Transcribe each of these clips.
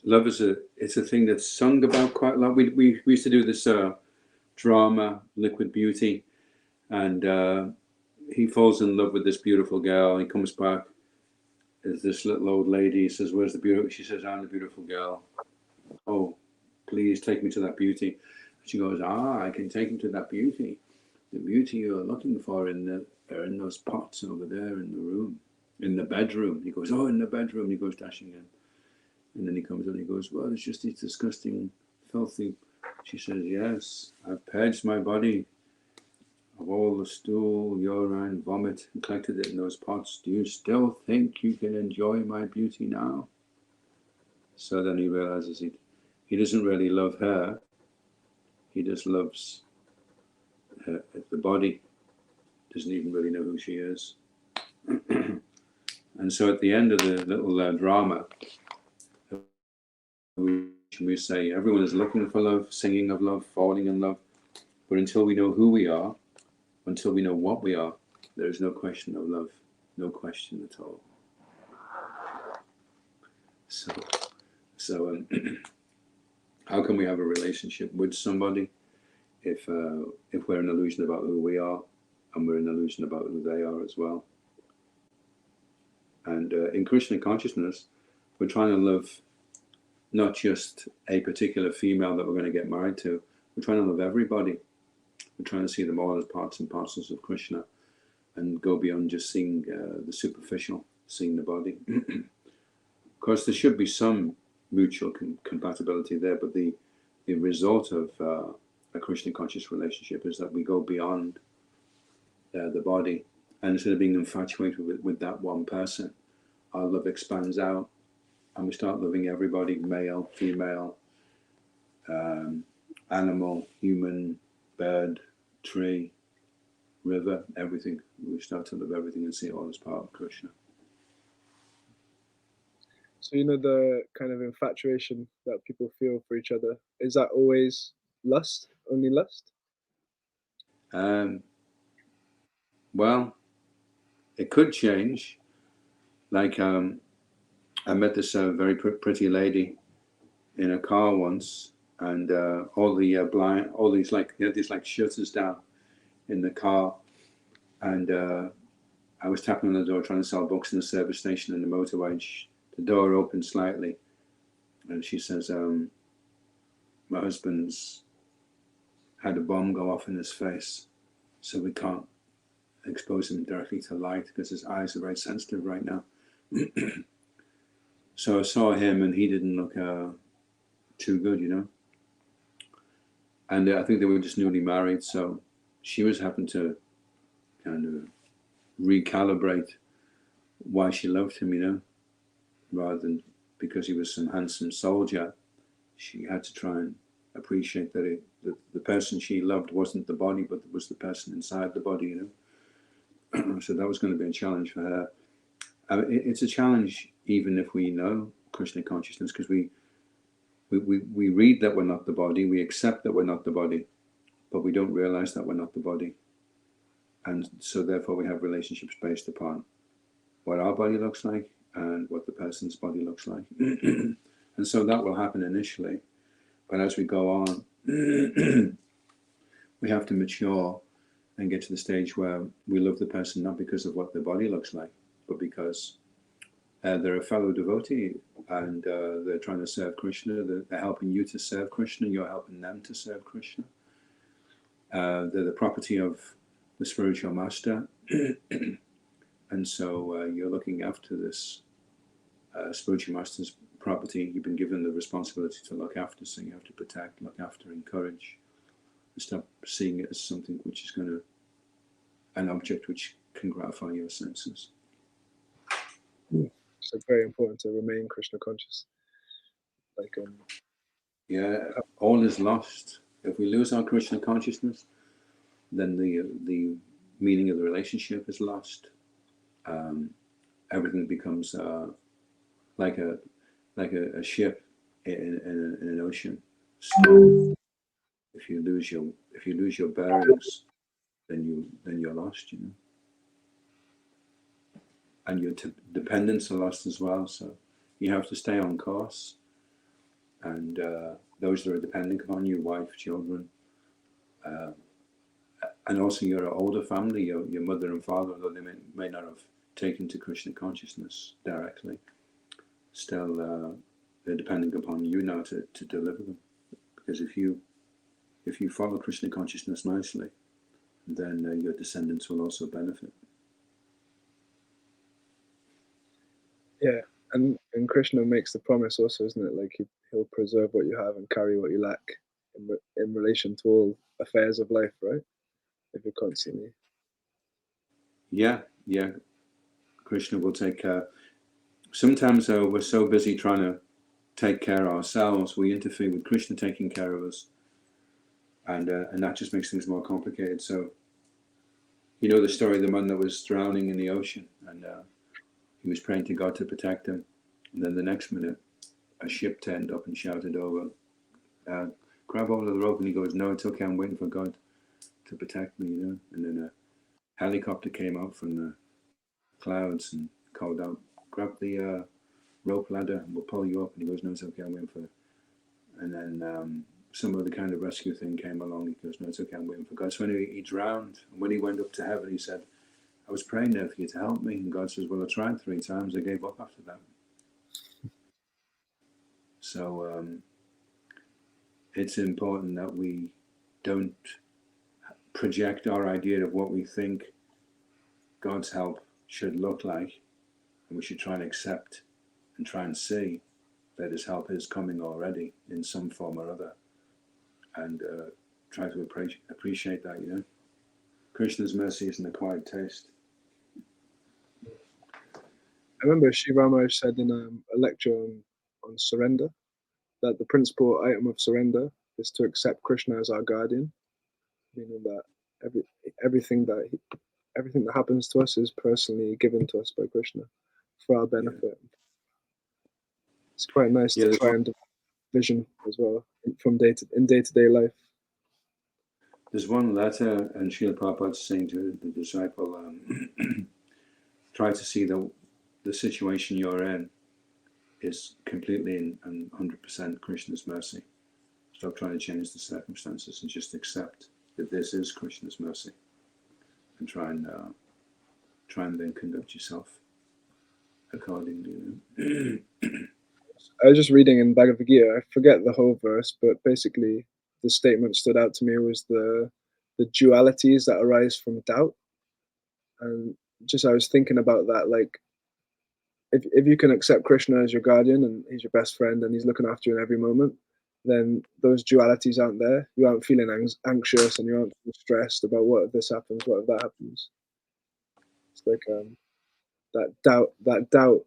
love is it's a thing that's sung about quite a lot. We used to do this drama, Liquid Beauty, and he falls in love with this beautiful girl. He comes back as this little old lady. He says, "Where's the beautiful?" She says, "I'm the beautiful girl." "Oh, please take me to that beauty." She goes, "I can take him to that beauty. The beauty you're looking for in those pots over there in the room, in the bedroom." He goes, "Oh, in the bedroom." He goes dashing in. And then he comes in and he goes, "Well, it's just these disgusting, filthy." She says, "Yes, I've purged my body of all the stool, urine, vomit, and collected it in those pots. Do you still think you can enjoy my beauty now?" So then he realizes he doesn't really love her. He just loves her, the body. Doesn't even really know who she is. And so at the end of the little drama, we say everyone is looking for love, singing of love, falling in love. But until we know who we are, until we know what we are, there is no question of love, no question at all. So how can we have a relationship with somebody if we're an illusion about who we are, and we're an illusion about who they are as well? And in Krishna consciousness, we're trying to love not just a particular female that we're going to get married to. We're trying to love everybody. We're trying to see them all as parts and parcels of Krishna, and go beyond just seeing the superficial, seeing the body. Of course, there should be some mutual compatibility there, but the result of a Krishna conscious relationship is that we go beyond the body, and instead of being infatuated with that one person, our love expands out, and we start loving everybody, male, female, animal, human, bird, tree, river, everything. We start to love everything and see it all as part of Krishna. So, the kind of infatuation that people feel for each other, is that always lust, only lust? Well, it could change. Like, I met this very pretty lady in a car once, and all these like shutters down in the car, and I was tapping on the door trying to sell books in the service station in the motorway, and the door opened slightly, and she says, "My husband's had a bomb go off in his face, so we can't expose him directly to light because his eyes are very sensitive right now." So I saw him, and he didn't look too good, And I think they were just newly married, so she was having to kind of recalibrate why she loved him, rather than because he was some handsome soldier. She had to try and appreciate that the person she loved wasn't the body, but was the person inside the body, So that was going to be a challenge for her. It's a challenge even if we know Krishna consciousness, because we read that we're not the body, we accept that we're not the body, but we don't realize that we're not the body. And so therefore we have relationships based upon what our body looks like and what the person's body looks like. And so that will happen initially. But as we go on, we have to mature and get to the stage where we love the person not because of what their body looks like, but because they're a fellow devotee, and they're trying to serve Krishna. They're helping you to serve Krishna. You're helping them to serve Krishna. They're the property of the spiritual master. And so you're looking after this spiritual master's property. You've been given the responsibility to look after, so you have to protect, look after, encourage, and stop seeing it as something which is an object which can gratify your senses. So very important to remain Krishna conscious. Yeah, all is lost. If we lose our Krishna consciousness, then the meaning of the relationship is lost. Everything becomes like a ship in an ocean storm. If you lose your bearings, then you're lost, And your dependents are lost as well. So you have to stay on course. and those that are depending upon you, wife, children, and also your older family, your mother and father, although they may not have taken to Krishna consciousness directly, still they're depending upon you now to deliver them. Because if you follow Krishna consciousness nicely, then your descendants will also benefit. Yeah, and Krishna makes the promise also, isn't it? Like he'll preserve what you have and carry what you lack in relation to all affairs of life, right? If you're constantly. Yeah. Krishna will take care. Sometimes we're so busy trying to take care of ourselves, we interfere with Krishna taking care of us, and that just makes things more complicated. So, you know the story of the man that was drowning in the ocean, and he was praying to God to protect him, and then the next minute, a ship turned up and shouted over, grab hold of the rope, and he goes, no, it's okay, I'm waiting for God to protect me, you know. And then a helicopter came out from the clouds and called out, grab the rope ladder and we'll pull you up. And he goes, no, it's okay, I'm waiting for it. And then some other kind of rescue thing came along. He goes, no, it's okay, I'm waiting for God. So when he drowned, and when he went up to heaven, he said, I was praying there for you to help me. And God says, well, I tried 3 times. I gave up after that. So it's important that we don't project our idea of what we think God's help should look like, and we should try and accept and try and see that his help is coming already in some form or other, and try to appreciate that, you know. Krishna's mercy is an acquired taste. I remember Sri Rama said in a lecture on surrender that the principal item of surrender is to accept Krishna as our guardian, meaning that everything that happens to us is personally given to us by Krishna for our benefit. Yeah. It's quite nice to try and vision as well from day-to-day life. There's one letter, and Srila Prabhupada saying to the disciple, try to see the situation you're in is completely and 100% Krishna's mercy. Stop trying to change the circumstances and just accept that this is Krishna's mercy, and try and then conduct yourself accordingly. You know? I was just reading in Bhagavad Gita. I forget the whole verse, but basically the statement stood out to me was the dualities that arise from doubt. And just I was thinking about that, like if you can accept Krishna as your guardian and he's your best friend and he's looking after you in every moment, then those dualities aren't there. You aren't feeling anxious and you aren't feeling stressed about what if this happens, what if that happens. It's like that doubt.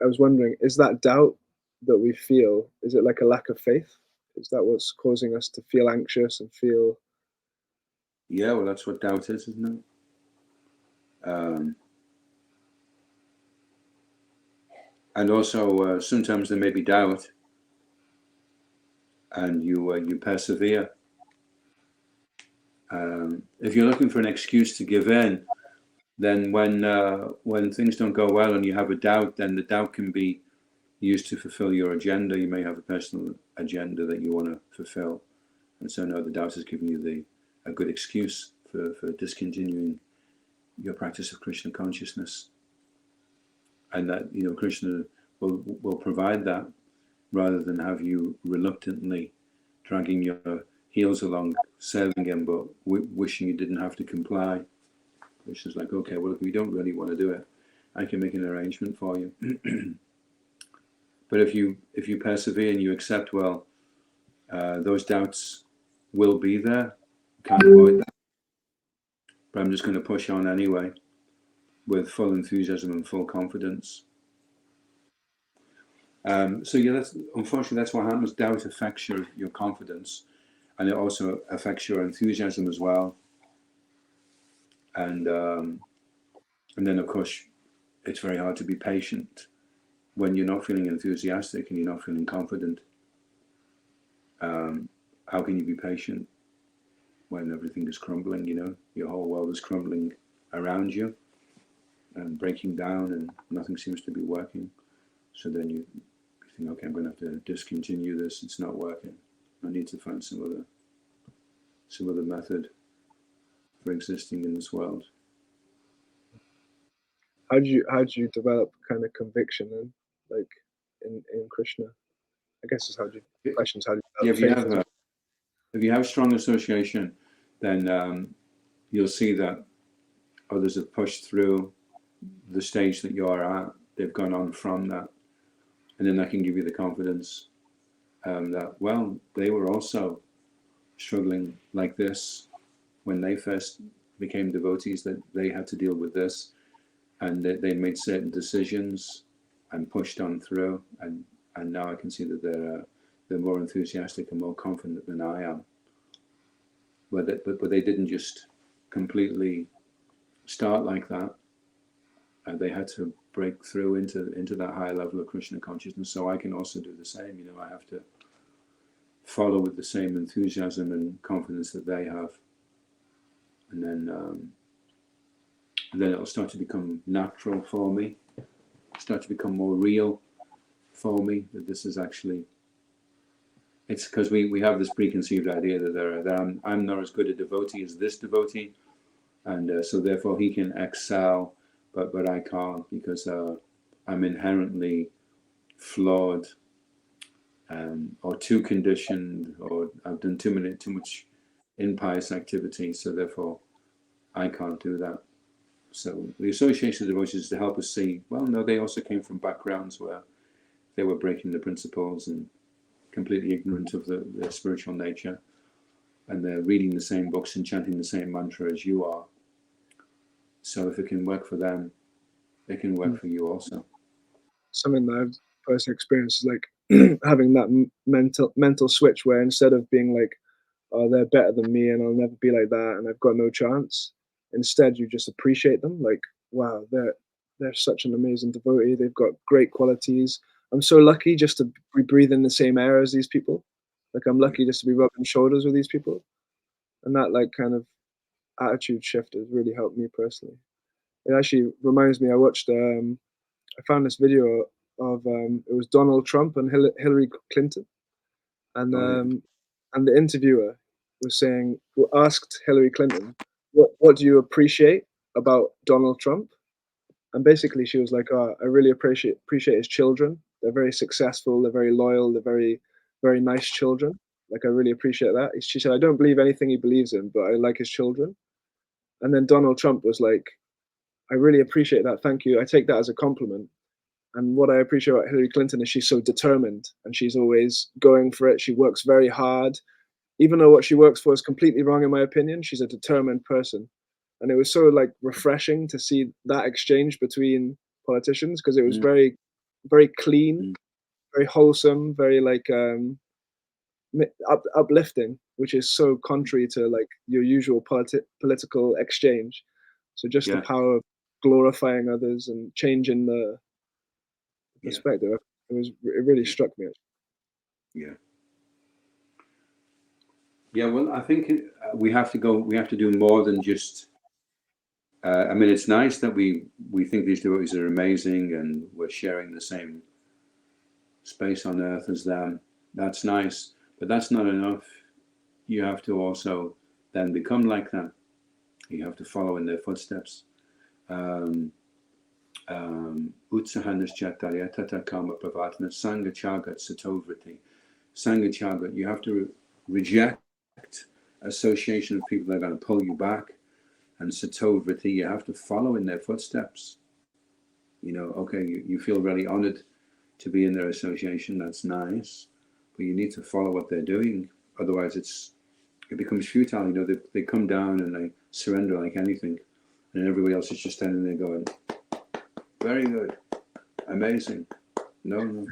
I was wondering, is that doubt that we feel, is it like a lack of faith? Is that what's causing us to feel anxious and feel? Yeah, well, that's what doubt is, isn't it? And also, sometimes there may be doubt, and you persevere. If you're looking for an excuse to give in, then when things don't go well and you have a doubt, then the doubt can be used to fulfill your agenda. You may have a personal agenda that you want to fulfill, and so now the doubt is giving you a good excuse for discontinuing your practice of Krishna consciousness, and that, you know, Krishna will provide that rather than have you reluctantly dragging your heels along, serving him, but wishing you didn't have to comply. Krishna's like, okay, well, if you don't really want to do it, I can make an arrangement for you. But if you persevere and you accept, well, those doubts will be there, can't avoid that, but I'm just going to push on anyway with full enthusiasm and full confidence. So yeah, unfortunately that's what happens. Doubt affects your confidence, and it also affects your enthusiasm as well. And then of course it's very hard to be patient when you're not feeling enthusiastic and you're not feeling confident. How can you be patient when everything is crumbling? You know, your whole world is crumbling around you and breaking down, and nothing seems to be working. So then you think, okay, I'm going to have to discontinue this. It's not working. I need to find some other method for existing in this world. How do you develop kind of conviction then, like in Krishna? I guess it's how do you questions how do you develop faith? If you have strong association, then you'll see that others have pushed through the stage that you're at. They've gone on from that, and then that can give you the confidence that, well, they were also struggling like this when they first became devotees, that they had to deal with this, and they made certain decisions and pushed on through, and now I can see that they're more enthusiastic and more confident than I am. But they didn't just completely start like that. They had to break through into that higher level of Krishna consciousness. So I can also do the same. I have to follow with the same enthusiasm and confidence that they have, and then it'll start to become natural for me, start to become more real for me, that this is actually, it's because we have this preconceived idea that I'm not as good a devotee as this devotee, and so therefore he can excel, but I can't, because I'm inherently flawed, or too conditioned, or I've done too much impious activity, so therefore I can't do that. So the association of devotees is to help us see, well, no, they also came from backgrounds where they were breaking the principles and completely ignorant of their spiritual nature, and they're reading the same books and chanting the same mantra as you are. So if it can work for them, it can work for you also. Something that I've personally experienced is like having that mental switch where instead of being like, oh, they're better than me and I'll never be like that and I've got no chance, instead you just appreciate them, like, wow, they're such an amazing devotee, they've got great qualities. I'm so lucky just to be breathing the same air as these people. Like, I'm lucky just to be rubbing shoulders with these people. And that like kind of attitude shift has really helped me personally. It actually reminds me, I found this video of it was Donald Trump and Hillary Clinton, and the interviewer was asked Hillary Clinton, what do you appreciate about Donald Trump? And basically she was like, oh, I really appreciate his children. They're very successful, they're very loyal, they're very, very nice children. Like, I really appreciate that. She said, I don't believe anything he believes in, but I like his children. And then Donald Trump was like, I really appreciate that, thank you. I take that as a compliment. And what I appreciate about Hillary Clinton is she's so determined and she's always going for it. She works very hard. Even though what she works for is completely wrong, in my opinion, she's a determined person. And it was so like refreshing to see that exchange between politicians, because it was very, very clean, very wholesome, very like uplifting, which is so contrary to like your usual political exchange. So just the power of glorifying others and changing the perspective, it really struck me. Well, I think we have to do more than just, I mean, it's nice that we think these devotees are amazing and we're sharing the same space on earth as them. That's nice, but that's not enough. You have to also then become like them. You have to follow in their footsteps. Utsahanashchattarya tata kama pravatana sangha chagat satovriti. Sangha chagat, you have to reject association of people that are going to pull you back. And satovriti, you have to follow in their footsteps. Okay, you feel really honored to be in their association, that's nice, but you need to follow what they're doing. Otherwise it becomes futile. They come down and they surrender like anything, and everybody else is just standing there going, very good, amazing. No,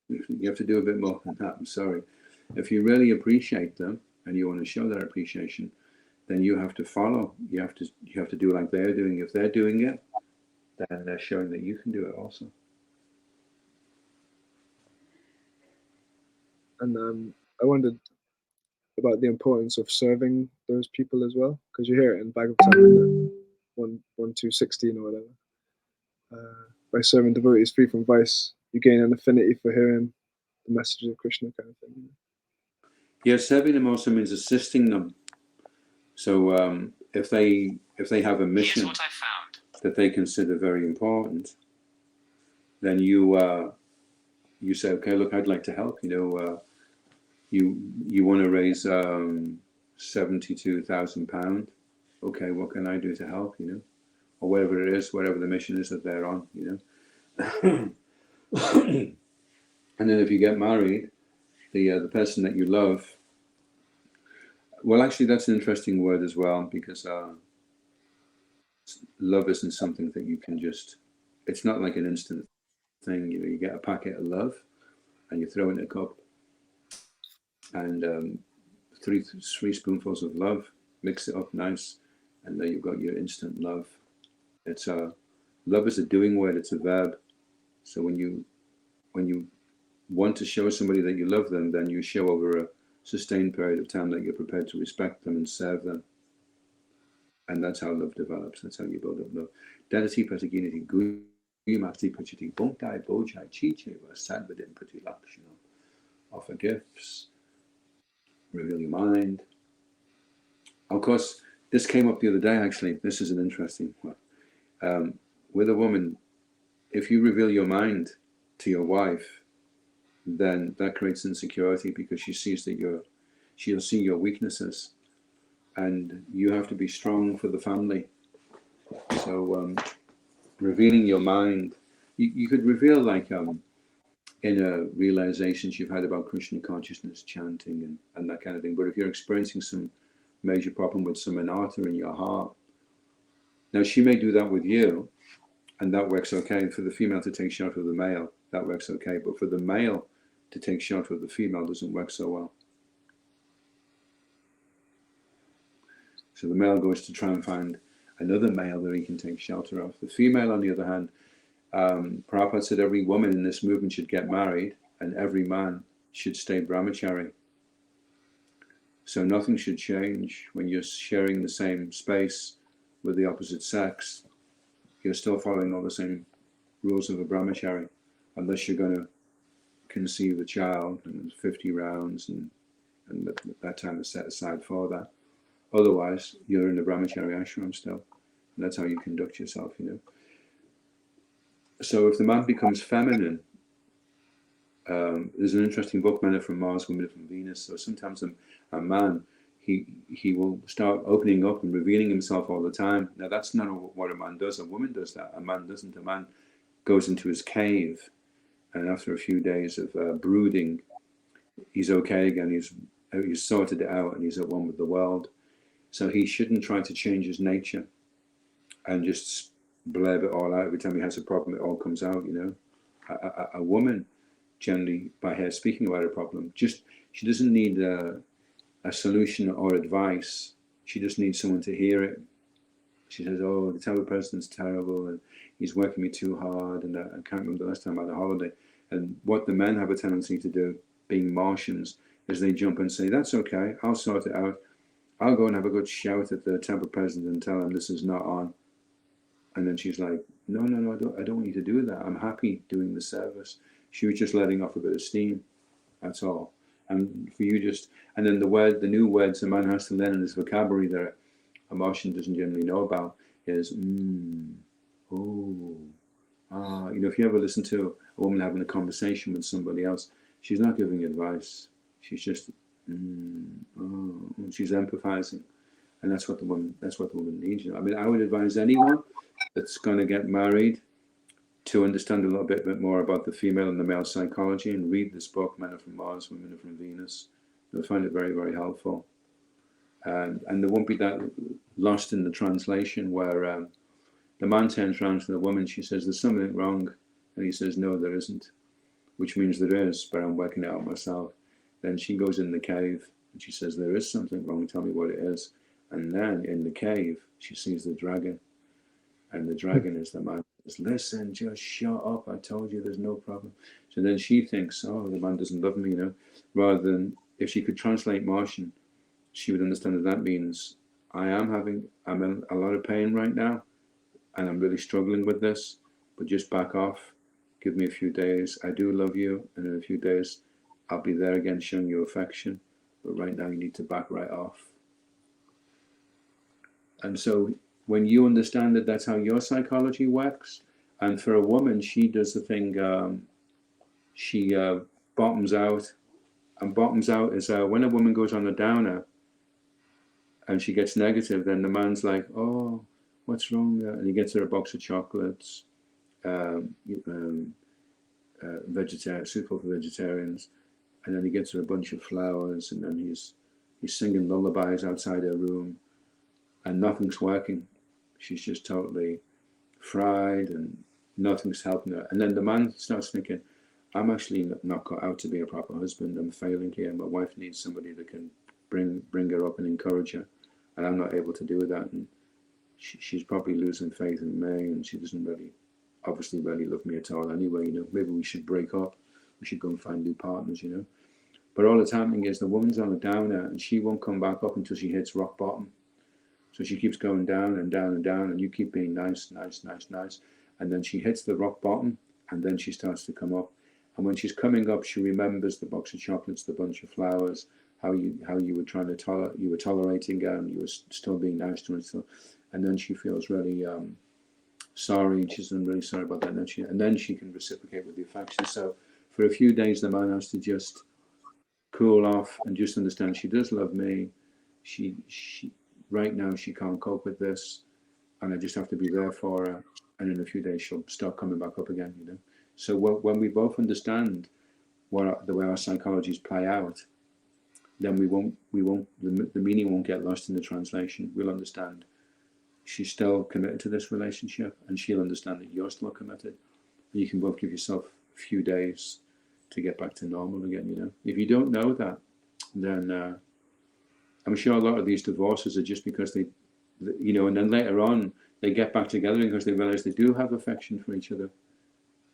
you have to do a bit more than that. I'm sorry. If you really appreciate them and you want to show that appreciation, then you have to follow. You have to do like they're doing. If they're doing it, then they're showing that you can do it also. And I wondered about the importance of serving those people as well, because you hear it in Bhagavatam 1.2.16 or whatever. By serving devotees free from vice, you gain an affinity for hearing messages of Krishna kind of thing. Yeah, serving them also means assisting them. So if they have a mission that they consider very important, then you say, okay, look, I'd like to help. You want to raise £72,000. Okay, what can I do to help? Or whatever it is, whatever the mission is that they're on. And then if you get married, the person that you love. Well, actually, that's an interesting word as well, because love isn't something that you can just. It's not like an instant thing. You get a packet of love, and you throw it in a cup, and three spoonfuls of love, mix it up nice, and then you've got your instant love. It's love is a doing word. It's a verb. So when you want to show somebody that you love them, then you show over a sustained period of time that you're prepared to respect them and serve them. And that's how love develops. That's how you build up love. Dadati patiginity guyumati pachiti bonkai bojai chiche sadvadin pati lakshana. Offer gifts, reveal your mind. Of course, this came up the other day, actually. This is an interesting one. With a woman, if you reveal your mind to your wife, then that creates insecurity, because she sees that she'll see your weaknesses, and you have to be strong for the family. So revealing your mind, you could reveal like inner realizations you've had about Krishna consciousness, chanting and that kind of thing. But if you're experiencing some major problem with some anartha in your heart, now she may do that with you, and that works okay. For the female to take shelter of the male, that works okay. But for the male to take shelter of the female doesn't work so well. So the male goes to try and find another male that he can take shelter of. The female, on the other hand, Prabhupada said every woman in this movement should get married, and every man should stay brahmachari. So nothing should change when you're sharing the same space with the opposite sex. You're still following all the same rules of a brahmachari, unless you're going to conceive a child, and 50 rounds, and that time is set aside for that. Otherwise, you're in the brahmachari ashram still. And that's how you conduct yourself, So if the man becomes feminine, there's an interesting book, Men Are From Mars, Women Are From Venus. So sometimes a man, he will start opening up and revealing himself all the time. Now that's not what a man does. A woman does that. A man doesn't. A man goes into his cave, and after a few days of brooding, he's okay again. He's sorted it out, and he's at one with the world. So he shouldn't try to change his nature and just blab it all out. Every time he has a problem, it all comes out, A woman, generally, by her speaking about a problem, she doesn't need a solution or advice. She just needs someone to hear it. She says, oh, the Tamil president's terrible, and he's working me too hard, and I can't remember the last time I had a holiday. And what the men have a tendency to do, being Martians, is they jump and say, that's okay, I'll sort it out. I'll go and have a good shout at the temple president and tell him this is not on. And then she's like, no, I don't want you to do that. I'm happy doing the service. She was just letting off a bit of steam. That's all. And for you and then the new words a man has to learn in his vocabulary that a Martian doesn't generally know about is, if you ever listen to a woman having a conversation with somebody else, she's not giving advice. She's just, she's empathizing, and that's what the woman needs. I mean, I would advise anyone that's going to get married to understand a little bit more about the female and the male psychology, and read this book, Men Are From Mars, Women Are From Venus. You'll find it very, very helpful, and there won't be that lost in the translation where the man turns around to the woman. She says, "There's something wrong," and he says, "No, there isn't," which means there is, but I'm working it out myself. Then she goes in the cave and she says, there is something wrong, tell me what it is. And then in the cave, she sees the dragon. And the dragon is the man. Says, listen, just shut up. I told you there's no problem. So then she thinks, oh, the man doesn't love me, Rather than, if she could translate Martian, she would understand that means I'm in a lot of pain right now, and I'm really struggling with this, but just back off. Give me a few days. I do love you. And in a few days, I'll be there again showing you affection, but right now you need to back right off. And so when you understand that that's how your psychology works, and for a woman, she does the thing, she bottoms out. And bottoms out is when a woman goes on a downer and she gets negative, then the man's like, oh, what's wrong? And he gets her a box of chocolates, suitable for vegetarians. And then he gets her a bunch of flowers, and then he's singing lullabies outside her room, and nothing's working. She's just totally fried, and nothing's helping her. And then the man starts thinking, I'm actually not cut out to be a proper husband. I'm failing here. My wife needs somebody that can bring her up and encourage her, and I'm not able to do that. And she's probably losing faith in me, and she doesn't obviously really love me at all anyway. Maybe we should break up. We should go and find new partners. But all that's happening is the woman's on a downer, and she won't come back up until she hits rock bottom. So she keeps going down and down and down, and you keep being nice, and then she hits the rock bottom, and then she starts to come up. And when she's coming up, she remembers the box of chocolates, the bunch of flowers, how you were trying to you were tolerating her, and you were still being nice to her. And then she feels really sorry, and she's really sorry about that. And then she can reciprocate with the affection. So for a few days, the man has to just cool off and just understand she does love me. She right now she can't cope with this, and I just have to be there for her. And in a few days, she'll start coming back up again. So when we both understand the way our psychologies play out, then the meaning won't get lost in the translation. We'll understand she's still committed to this relationship, and she'll understand that you're still committed. And you can both give yourself a few days to get back to normal again. If you don't know that, then I'm sure a lot of these divorces are just because they, and then later on they get back together because they realize they do have affection for each other.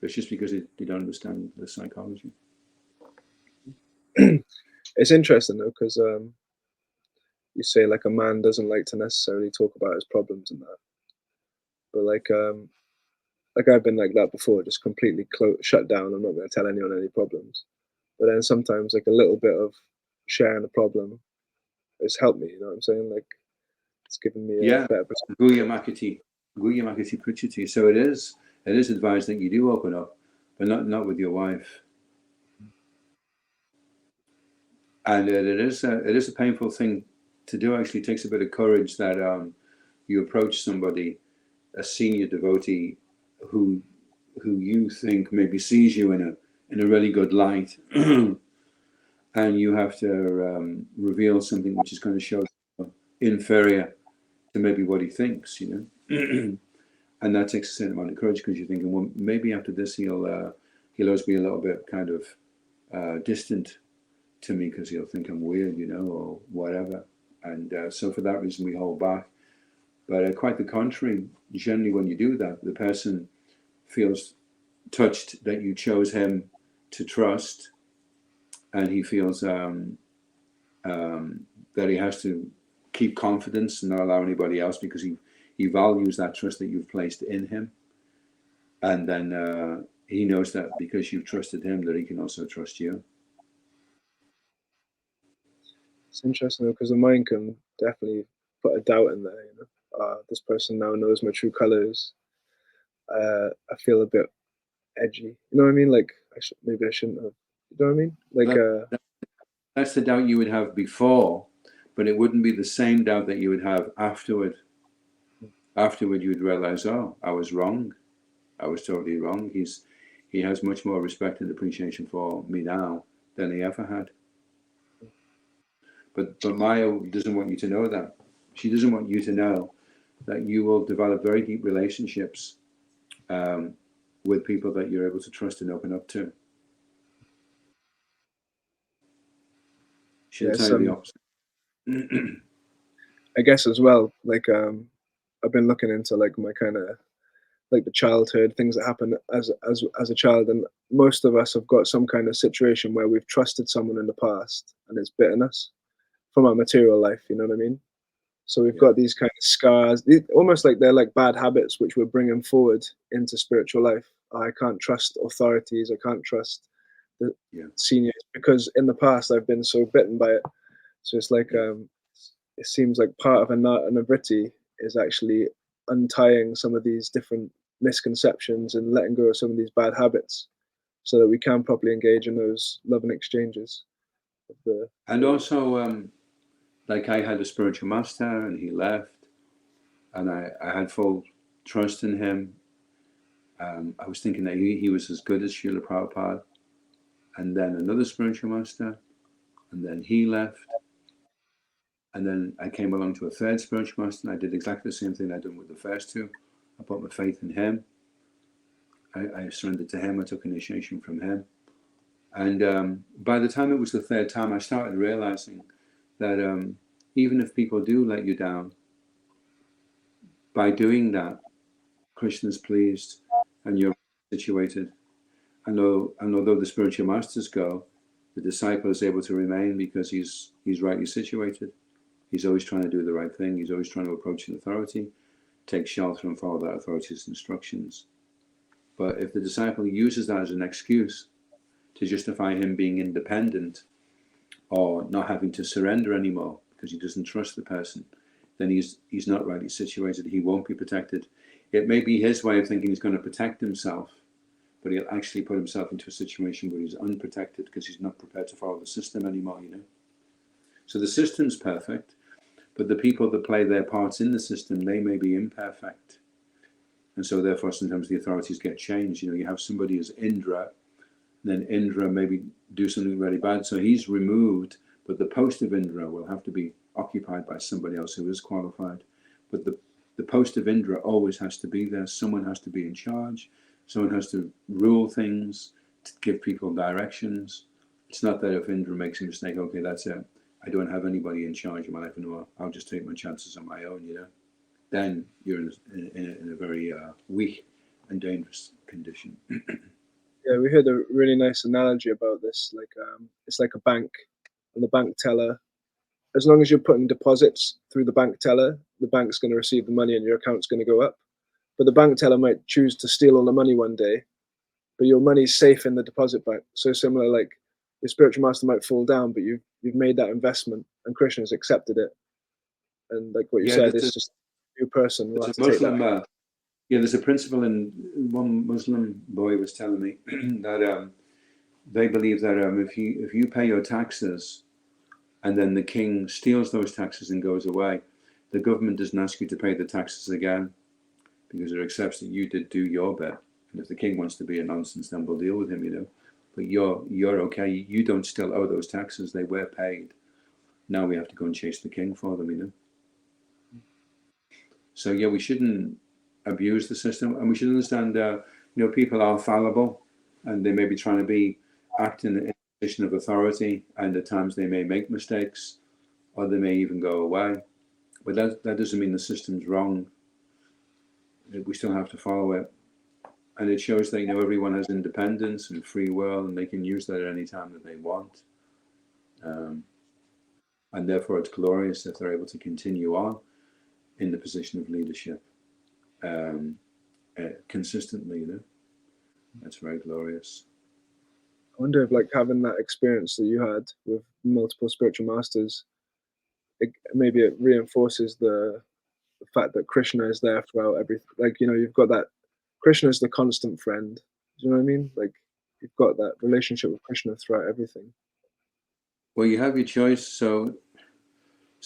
It's just because they don't understand the psychology. It's interesting though, because you say like a man doesn't like to necessarily talk about his problems and that, but like I've been like that before, just completely shut down. I'm not going to tell anyone any problems. But then sometimes like a little bit of sharing a problem has helped me. You know what I'm saying? Like it's given me a better perspective. Guyamakati Prichiti. So it is advised that you do open up, but not with your wife. And it is a painful thing to do. Actually, it takes a bit of courage that you approach somebody, a senior devotee, who you think maybe sees you in a really good light, and you have to reveal something which is going to show inferior to maybe what he thinks, and that takes a certain amount of courage, because you're thinking, well, maybe after this he'll always be a little bit kind of distant to me because he'll think I'm weird, or whatever. And so for that reason we hold back. But quite the contrary, generally when you do that, the person feels touched that you chose him to trust, and he feels that he has to keep confidence and not allow anybody else, because he values that trust that you've placed in him. And then he knows that because you've trusted him, that he can also trust you. It's interesting because the mind can definitely put a doubt in there. This person now knows my true colors. I feel a bit edgy. You know what I mean? Like maybe I shouldn't have. You know what I mean? Like that's the doubt you would have before, but it wouldn't be the same doubt that you would have afterward. Afterward, you would realize, oh, I was wrong. I was totally wrong. He has much more respect and appreciation for me now than he ever had. But Maya doesn't want you to know that. She doesn't want you to know that you will develop very deep relationships with people that you're able to trust and open up to. She'll tell you the opposite. I guess as well, like I've been looking into like my kind of like the childhood things that happen as a child, and most of us have got some kind of situation where we've trusted someone in the past and it's bitten us from our material life. You know what I mean? So we've got these kind of scars, almost like they're like bad habits which we're bringing forward into spiritual life. I can't trust authorities. I can't trust the seniors, because in the past I've been so bitten by it. So it's like it seems like part of a navritti is actually untying some of these different misconceptions and letting go of some of these bad habits, so that we can properly engage in those loving exchanges. And also, like I had a spiritual master and he left, and I had full trust in him. I was thinking that he was as good as Srila Prabhupada, and then another spiritual master, and then he left. And then I came along to a third spiritual master, and I did exactly the same thing I'd done with the first two. I put my faith in him. I surrendered to him. I took initiation from him. And by the time it was the third time, I started realizing that even if people do let you down, by doing that, Krishna's pleased and you're situated. And although the spiritual masters go, the disciple is able to remain because he's rightly situated. He's always trying to do the right thing. He's always trying to approach an authority, take shelter and follow that authority's instructions. But if the disciple uses that as an excuse to justify him being independent or not having to surrender anymore because he doesn't trust the person, then he's not rightly situated. He won't be protected. It may be his way of thinking he's going to protect himself, but he'll actually put himself into a situation where he's unprotected because he's not prepared to follow the system anymore, So the system's perfect, but the people that play their parts in the system, they may be imperfect. And so therefore sometimes the authorities get changed. You have somebody as Indra, then Indra maybe do something really bad, so he's removed, but the post of Indra will have to be occupied by somebody else who is qualified. But the post of Indra always has to be there. Someone has to be in charge. Someone has to rule things, to give people directions. It's not that if Indra makes a mistake, okay, that's it. I don't have anybody in charge of my life anymore. I'll just take my chances on my own, Then you're in a very weak and dangerous condition. Yeah, we heard a really nice analogy about this. Like, it's like a bank, and the bank teller, as long as you're putting deposits through the bank teller, the bank's going to receive the money and your account's going to go up. But the bank teller might choose to steal all the money one day, but your money's safe in the deposit bank. So similar, like your spiritual master might fall down, but you've made that investment, and Krishna has accepted it. And like what you said, it's just a new person who has to take that. There's a principle, in one Muslim boy was telling me that they believe that if you pay your taxes and then the king steals those taxes and goes away, the government doesn't ask you to pay the taxes again because it accepts that you did do your bit. And if the king wants to be a nonsense, then we'll deal with him, But you're okay. You don't still owe those taxes. They were paid. Now we have to go and chase the king for them, So we shouldn't abuse the system, and we should understand people are fallible, and they may be trying to be acting in a position of authority, and at times they may make mistakes, or they may even go away. But that doesn't mean the system's wrong. We still have to follow it, and it shows that everyone has independence and free will, and they can use that at any time that they want, and therefore it's glorious if they're able to continue on in the position of leadership. Consistently, that's very glorious. I wonder if having that experience that you had with multiple spiritual masters, maybe it reinforces the fact that Krishna is there throughout everything. You've got that Krishna is the constant friend. Do you know what I mean? You've got that relationship with Krishna throughout everything. Well, you have your choice. So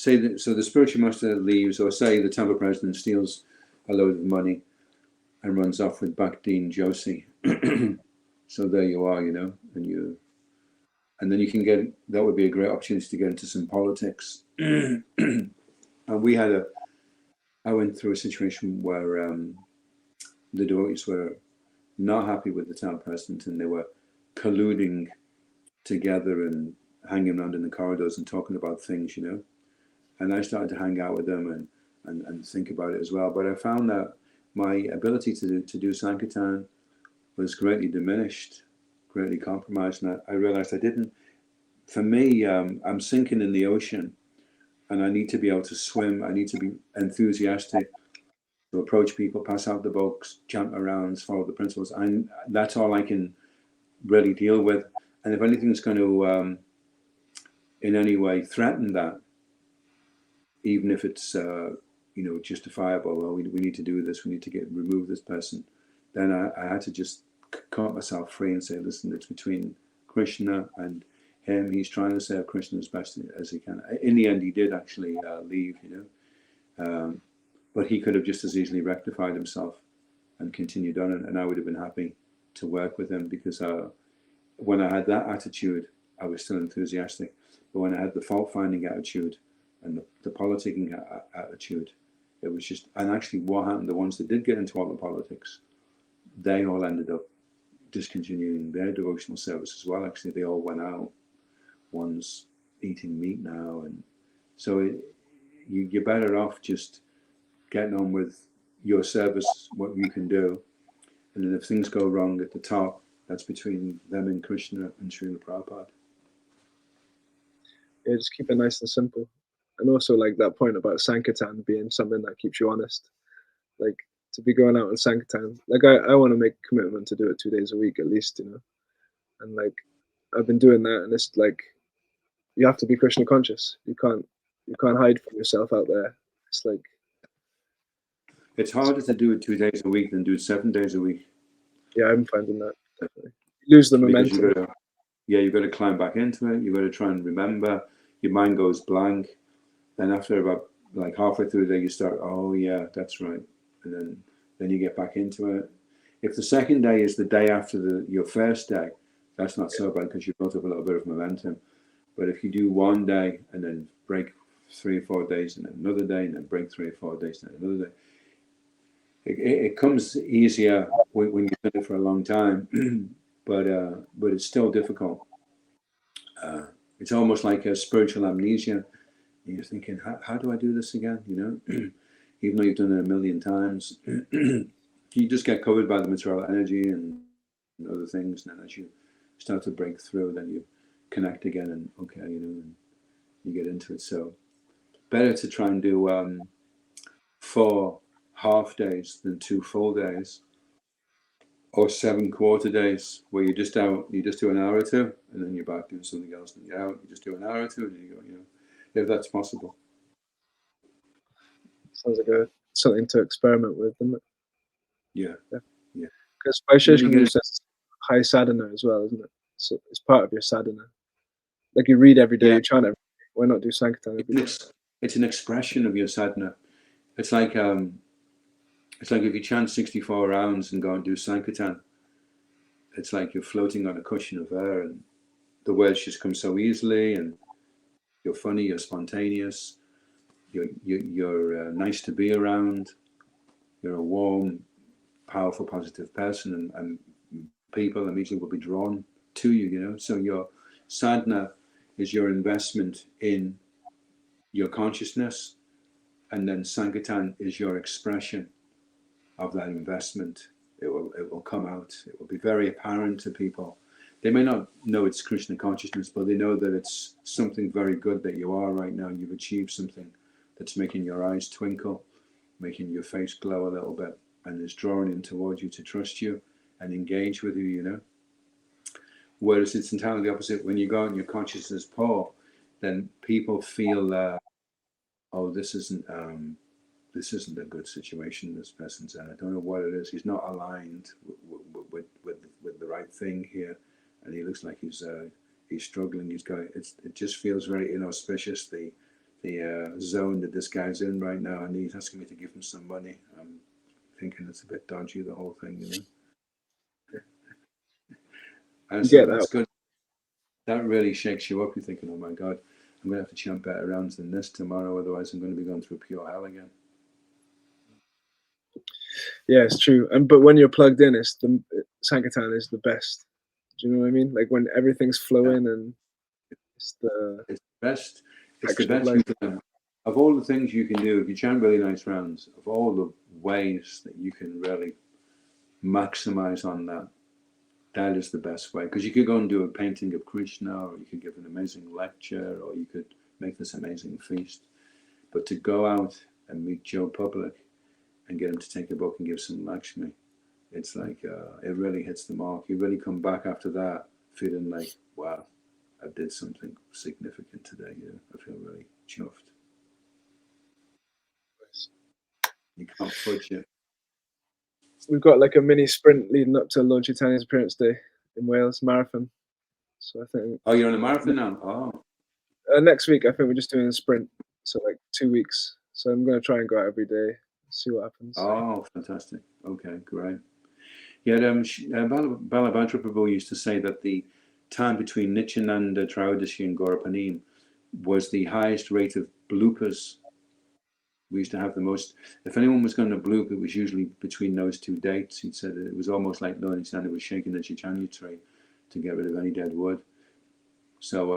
the spiritual master leaves, or say the temple president steals a load of money and runs off with Bhakti and Josie. So there you are, and then you can that would be a great opportunity to get into some politics. And I went through a situation where the devotees were not happy with the town president, and they were colluding together and hanging around in the corridors and talking about things, And I started to hang out with them and think about it as well. But I found that my ability to do Sankirtan was greatly diminished, greatly compromised. And I realized for me, I'm sinking in the ocean, and I need to be able to swim. I need to be enthusiastic to approach people, pass out the books, chant around, follow the principles. And that's all I can really deal with. And if anything's going to in any way threaten that, even if it's justifiable, or we need to do this, we need to remove this person, then I had to just cut myself free and say, listen, it's between Krishna and him. He's trying to serve Krishna as best as he can. In the end, he did actually leave, but he could have just as easily rectified himself and continued on, and I would have been happy to work with him, because when I had that attitude, I was still enthusiastic. But when I had the fault-finding attitude and the politicking attitude, it was just, and actually what happened, the ones that did get into all the politics, they all ended up discontinuing their devotional service as well. Actually, they all went out. One's eating meat now, and so you're better off just getting on with your service, what you can do, and then if things go wrong at the top, that's between them and Krishna and Srila Prabhupada. Yeah, just keep it nice and simple. And also, like that point about Sankirtan being something that keeps you honest. Like, to be going out on Sankirtan, like I want to make a commitment to do it 2 days a week at least, and like I've been doing that, and it's like you have to be Krishna conscious. You can't hide from yourself out there. It's like, it's harder to do it 2 days a week than do it 7 days a week. Yeah, I'm finding that definitely. You lose the momentum. You've got to climb back into it. You've got to try and remember. Your mind goes blank. Then after about like halfway through the day, you start, oh yeah, that's right. And then you get back into it. If the second day is the day after your first day, that's not so bad, because you've built up a little bit of momentum. But if you do one day and then break 3 or 4 days, and then another day, and then break 3 or 4 days, and then another day, it comes easier when you've done it for a long time. But it's still difficult. It's almost like a spiritual amnesia. You're thinking, how do I do this again? Even though you've done it a million times, you just get covered by the material energy and other things. And then as you start to break through, then you connect again, and okay, and you get into it. So better to try and do 4 half days than 2 full days, or 7 quarter days where you just do an hour or two, and then you're back doing something else, and you're out, you just do an hour or two, and then you go, if that's possible. Sounds like something to experiment with, doesn't it? Yeah. Because Vaisheshwar says high sadhana as well, isn't it? So it's part of your sadhana. Like you read every day, you chant every day. Why not do Sankirtan every day? It's an expression of your sadhana. It's like if you chant 64 rounds and go and do Sankirtan, it's like you're floating on a cushion of air, and the words just come so easily, and you're funny, you're spontaneous, you're nice to be around, you're a warm, powerful, positive person, and people immediately will be drawn to you, So your sadhana is your investment in your consciousness, and then Sankirtan is your expression of that investment. It will come out. It will be very apparent to people. They may not know it's Krishna consciousness, but they know that it's something very good that you are right now. You've achieved something that's making your eyes twinkle, making your face glow a little bit, and is drawing in towards you to trust you and engage with you, Whereas it's entirely the opposite. When you go out and your consciousness is poor, then people feel, oh, this isn't a good situation this person's in. I don't know what it is. He's not aligned with the right thing here, and he looks like he's struggling. It just feels very inauspicious, the zone that this guy's in right now, and he's asking me to give him some money. I'm thinking it's a bit dodgy, the whole thing, And so that's good. That really shakes you up. You're thinking, oh my God, I'm going to have to chant better rounds than this tomorrow, otherwise I'm going to be going through pure hell again. Yeah, it's true. But when you're plugged in, Sankirtan is the best. Do you know what I mean? Like when everything's flowing, and it's the best. It's the best you can. Of all the things you can do, if you chant really nice rounds, of all the ways that you can really maximize on that, that is the best way. Because you could go and do a painting of Krishna, or you could give an amazing lecture, or you could make this amazing feast. But to go out and meet Joe Public and get him to take a book and give some Lakshmi, it's like it really hits the mark. You really come back after that feeling like, wow, I did something significant today. I feel really chuffed. Nice. You can't fudge it. We've got like a mini sprint leading up to Lord Chaitanya's appearance day in Wales, marathon. So I think. Oh, you're on a marathon now? Oh. Next week, I think we're just doing a sprint. So like 2 weeks. So I'm going to try and go out every day, see what happens. Oh, fantastic. Okay, great. Yeah, Bhakta-rupa Prabhu used to say that the time between Nityananda, Traudasi, and Gaurapanim was the highest rate of bloopers. We used to have the most. If anyone was going to bloop, it was usually between those two dates. He said it was almost like Lord Nityananda was shaking the Chaitanya tree to get rid of any dead wood. So,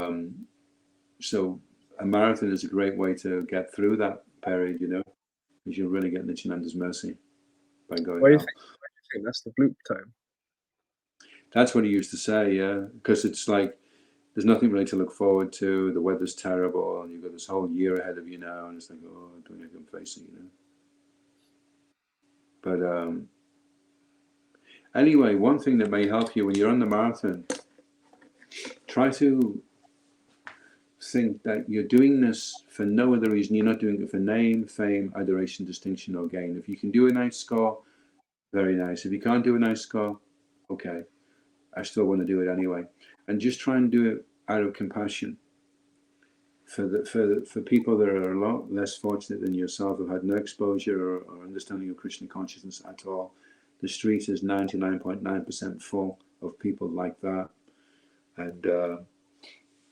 so a marathon is a great way to get through that period, because you'll really get Nityananda's mercy by going Why do you out. think that's the bloop time? That's what he used to say, yeah, because it's like there's nothing really to look forward to. The weather's terrible, and you've got this whole year ahead of you now, and it's like, oh, don't I can face it, But anyway, one thing that may help you when you're on the marathon, try to think that you're doing this for no other reason. You're not doing it for name, fame, adoration, distinction, or gain. If you can do a nice score, very nice. If you can't do a nice score, okay, I still want to do it anyway. And just try and do it out of compassion for people that are a lot less fortunate than yourself, who've had no exposure or understanding of Krishna consciousness at all. The street is 99.9% full of people like that.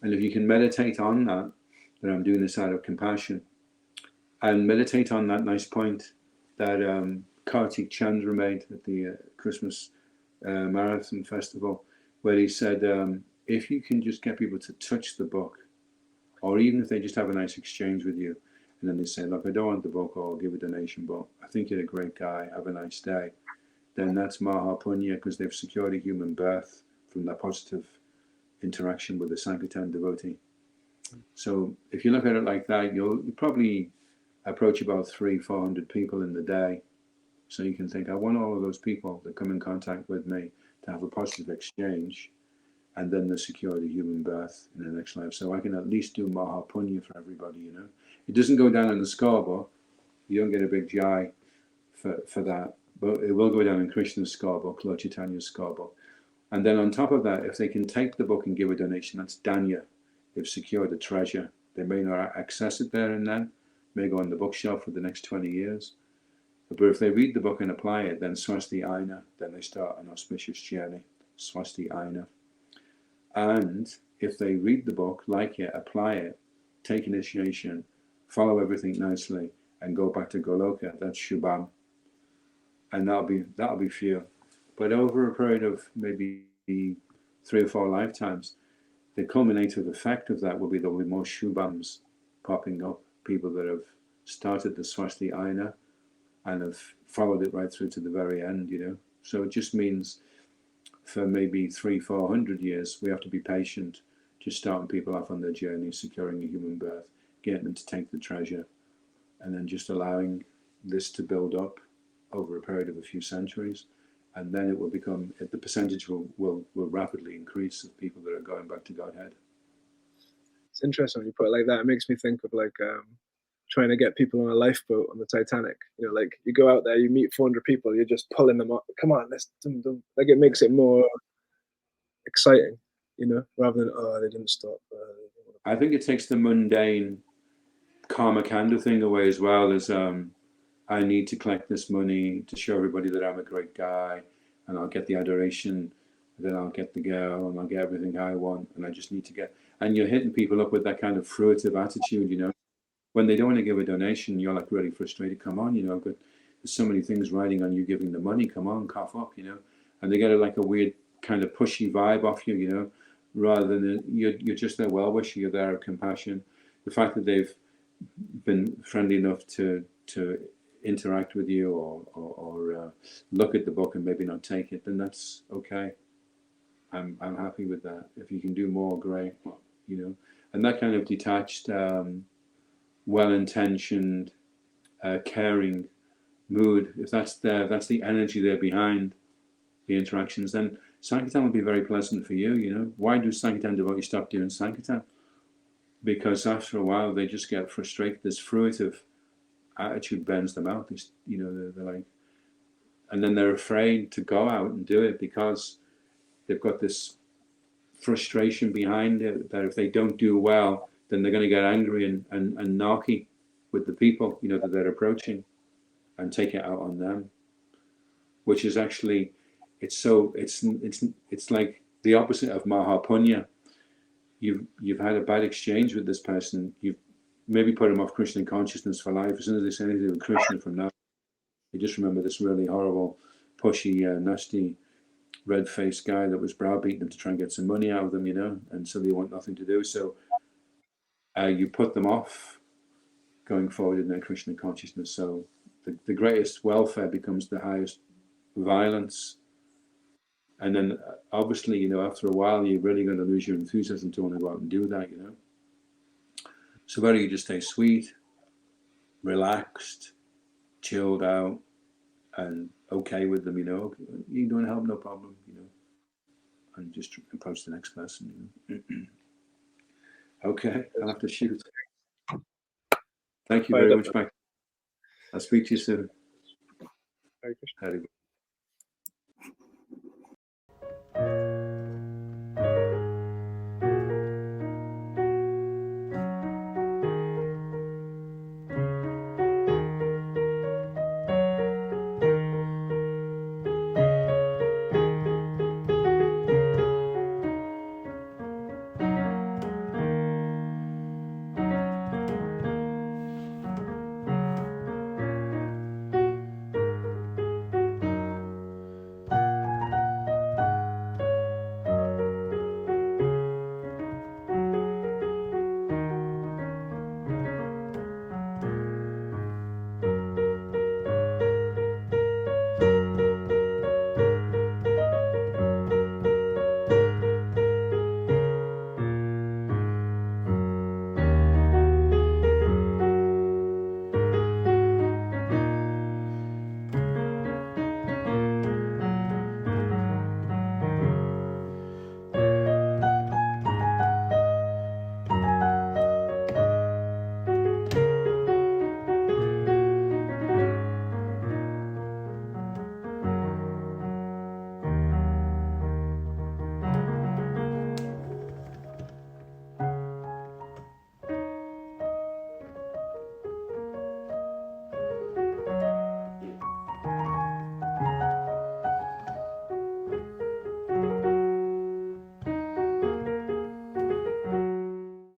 And if you can meditate on that I'm doing this out of compassion, and meditate on that nice point that Kartik Chandra made at the Christmas Marathon Festival, where he said, if you can just get people to touch the book, or even if they just have a nice exchange with you, and then they say, look, I don't want the book, or I'll give a donation, but I think you're a great guy, have a nice day, then that's Maha Punya, because they've secured a human birth from that positive interaction with a Sankirtan devotee. So if you look at it like that, you'll probably approach about 300-400 people in the day. So you can think, I want all of those people that come in contact with me to have a positive exchange, and then they secure the human birth in the next life. So I can at least do Maha Punya for everybody, It doesn't go down in the scoreboard. You don't get a big jai for that, but it will go down in Krishna's scoreboard, Lord Chaitanya's scoreboard. And then on top of that, if they can take the book and give a donation, that's Danya. They've secured a treasure. They may not access it there and then, may go on the bookshelf for the next 20 years. But if they read the book and apply it, then Swasti Aina, then they start an auspicious journey, Swasti Aina. And if they read the book, like it, apply it, take initiation, follow everything nicely, and go back to Goloka, that's Shubham. And that'll be few. But over a period of maybe 3 or 4 lifetimes, the culminative effect of that will be there will be more Shubhams popping up, people that have started the Swasti Aina and have followed it right through to the very end, So it just means for maybe 300-400 years, we have to be patient, just starting people off on their journey, securing a human birth, getting them to take the treasure, and then just allowing this to build up over a period of a few centuries. And then it will become, the percentage will rapidly increase of people that are going back to Godhead. It's interesting when you put it like that. It makes me think of like trying to get people on a lifeboat on the Titanic. Like you go out there, you meet 400 people, you're just pulling them up. Come on, let's do. Like it makes it more exciting, rather than they didn't stop. I think it takes the mundane karma kanda thing away as well as I need to collect this money to show everybody that I'm a great guy, and I'll get the adoration, then I'll get the girl, and I'll get everything I want, and I just need to get. And you're hitting people up with that kind of fruitive attitude, When they don't want to give a donation, you're like really frustrated. Come on, there's so many things riding on you giving the money. Come on, cough up, And they get like a weird kind of pushy vibe off you, rather than you're just their well-wisher, you're there of compassion. The fact that they've been friendly enough to interact with you or look at the book and maybe not take it, then that's okay. I'm happy with that. If you can do more, great, And that kind of detached, well-intentioned, caring mood, if that's the energy there behind the interactions, then Sankirtan will be very pleasant for you, you know. Why do Sankirtan devotees stop doing Sankirtan? Because after a while they just get frustrated. This fruitive attitude bends them out. You know, they're like, and then they're afraid to go out and do it because they've got this frustration behind it, that if they don't do well, then they're going to get angry and narky with the people, you know, that they're approaching, and take it out on them, which is actually, it's like the opposite of Mahapunya. You've had a bad exchange with this person. You've maybe put them off Krishna consciousness for life. As soon as they say anything with Krishna from now, you just remember this really horrible, pushy, nasty, red-faced guy that was browbeating them to try and get some money out of them, you know, and so they want nothing to do. So you put them off going forward in their Krishna consciousness. So the greatest welfare becomes the highest violence. And then obviously, you know, after a while, you're really going to lose your enthusiasm to want to go out and do that, you know. So better you just stay sweet, relaxed, chilled out, and okay with them, you know. You don't help, no problem, you know. And just approach the next person, you know. Okay, I'll have to shoot. Thank you very much, Mike. I'll speak to you soon. Hare Krishna.